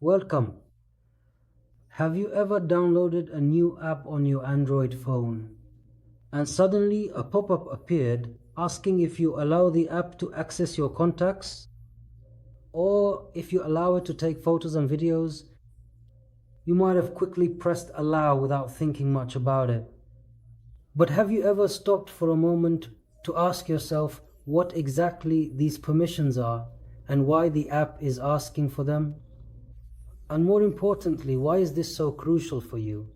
Welcome. Have you ever downloaded a new app on your Android phone and suddenly a pop-up appeared asking if you allow the app to access your contacts or if you allow it to take photos and videos? You might have quickly pressed allow without thinking much about it. But have you ever stopped for a moment to ask yourself what exactly these permissions are and why the app is asking for them? And more importantly, why is this so crucial for you?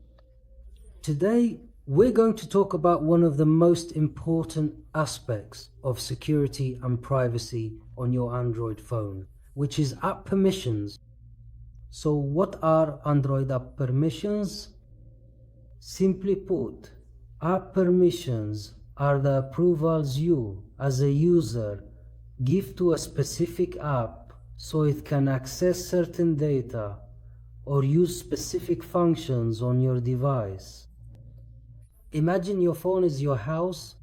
Today, we're going to talk about one of the most important aspects of security and privacy on your Android phone, which is app permissions. So what are Android app permissions? Simply put, app permissions are the approvals you, as a user, give to a specific app so it can access certain data or use specific functions on your device. Imagine your phone is your house,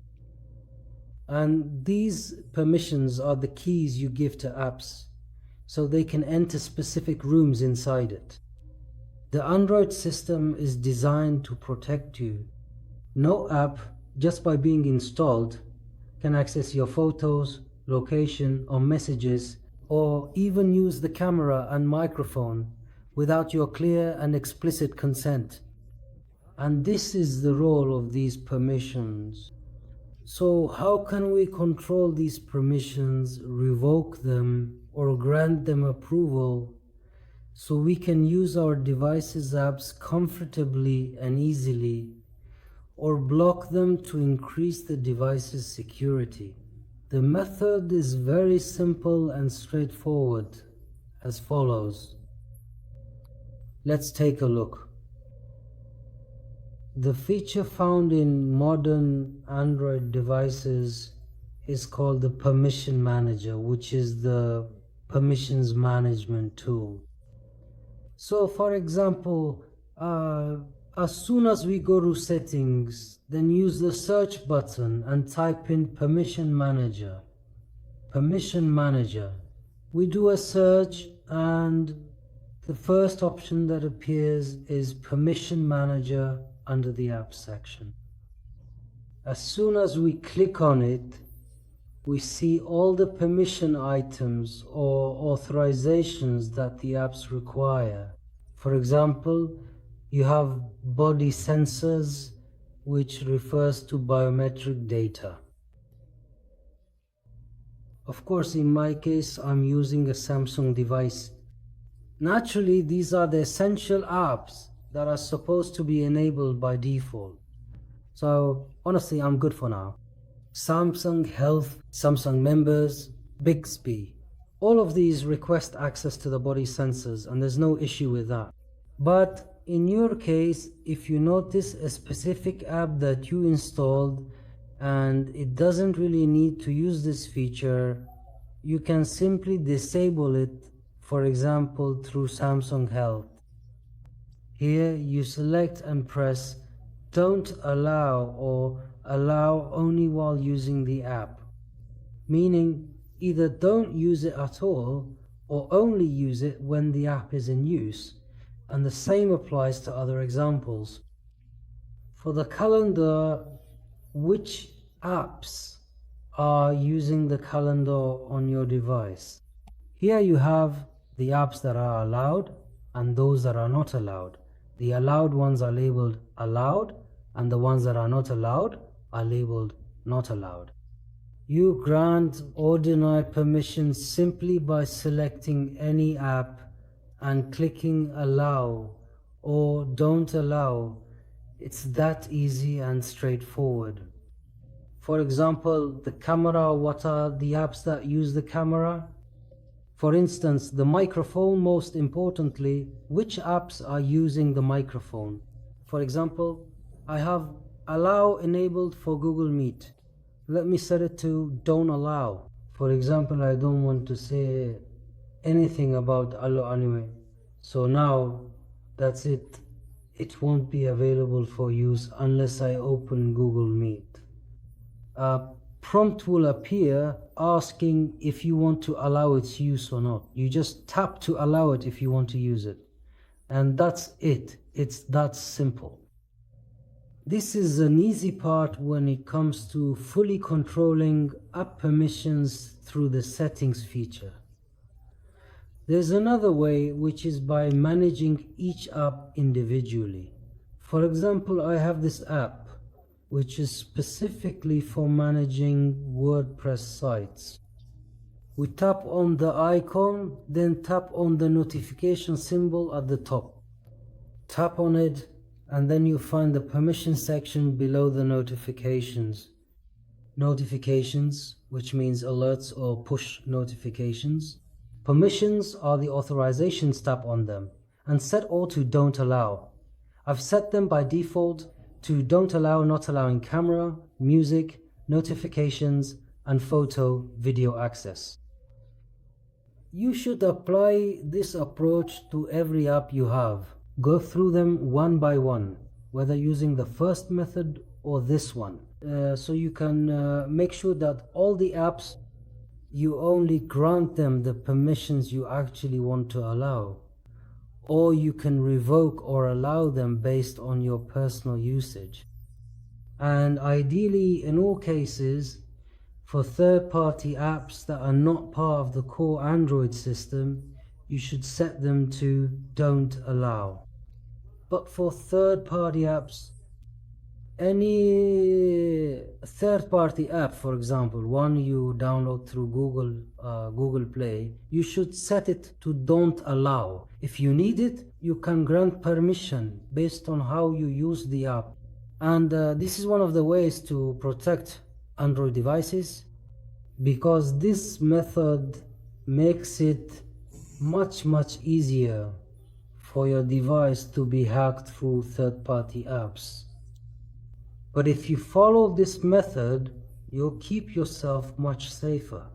and these permissions are the keys you give to apps so they can enter specific rooms inside it. The Android system is designed to protect you. No app, just by being installed, can access your photos, location, or messages, or even use the camera and microphone without your clear and explicit consent. And this is the role of these permissions. So how can we control these permissions, revoke them, or grant them approval so we can use our device's apps comfortably and easily, or block them to increase the device's security? The method is very simple and straightforward, as follows. Let's take a look. The feature found in modern Android devices is called the Permission Manager, which is the permissions management tool. So for example, as soon as we go to settings, then use the search button and type in Permission Manager. Permission Manager. We do a search and the first option that appears is Permission Manager under the Apps section. As soon as we click on it, we see all the permission items or authorizations that the apps require. For example, you have body sensors, which refers to biometric data. Of course, in my case, I'm using a Samsung device. Naturally, these are the essential apps that are supposed to be enabled by default. So honestly, I'm good for now. Samsung Health, Samsung Members, Bixby, all of these request access to the body sensors, and there's no issue with that. But in your case, if you notice a specific app that you installed and it doesn't really need to use this feature, you can simply disable it, for example, through Samsung Health. Here you select and press Don't Allow or Allow only while using the app, meaning either don't use it at all or only use it when the app is in use, and the same applies to other examples. For the calendar, which apps are using the calendar on your device? Here you have the apps that are allowed and those that are not allowed. The allowed ones are labeled allowed, and the ones that are not allowed are labeled not allowed. You grant or deny permissions simply by selecting any app and clicking allow or don't allow. It's that easy and straightforward. For example, the camera, what are the apps that use the camera? For instance, the microphone, most importantly, which apps are using the microphone? For example, I have allow enabled for Google Meet. Let me set it to don't allow. For example, I don't want to say anything about allow anyway. So now that's it. It won't be available for use unless I open Google Meet. A prompt will appear asking if you want to allow its use or not. You just tap to allow it if you want to use it. And that's it. It's that simple. This is an easy part when it comes to fully controlling app permissions through the settings feature. There's another way, which is by managing each app individually. For example, I have this app, which is specifically for managing WordPress sites. We tap on the icon, then tap on the notification symbol at the top. Tap on it, and then you find the permission section below the notifications. Notifications, which means alerts or push notifications. Permissions are the authorizations. Tap on them and set all to don't allow. I've set them by default to don't allow, not allowing camera, music, notifications, and photo, video access. You should apply this approach to every app you have. Go through them one by one, whether using the first method or this one. So you can make sure that all the apps, you only grant them the permissions you actually want to allow, or you can revoke or allow them based on your personal usage. And ideally, in all cases, for third-party apps that are not part of the core Android system, you should set them to don't allow. But for third-party apps, any third-party app, for example, one you download through Google Play, you should set it to don't allow. If you need it, you can grant permission based on how you use the app. And this is one of the ways to protect Android devices, because this method makes it much easier for your device to be hacked through third-party apps. But if you follow this method, you'll keep yourself much safer.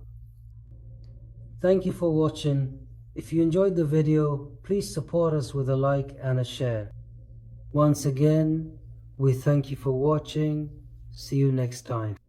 Thank you for watching. If you enjoyed the video, please support us with a like and a share. Once again, we thank you for watching. See you next time.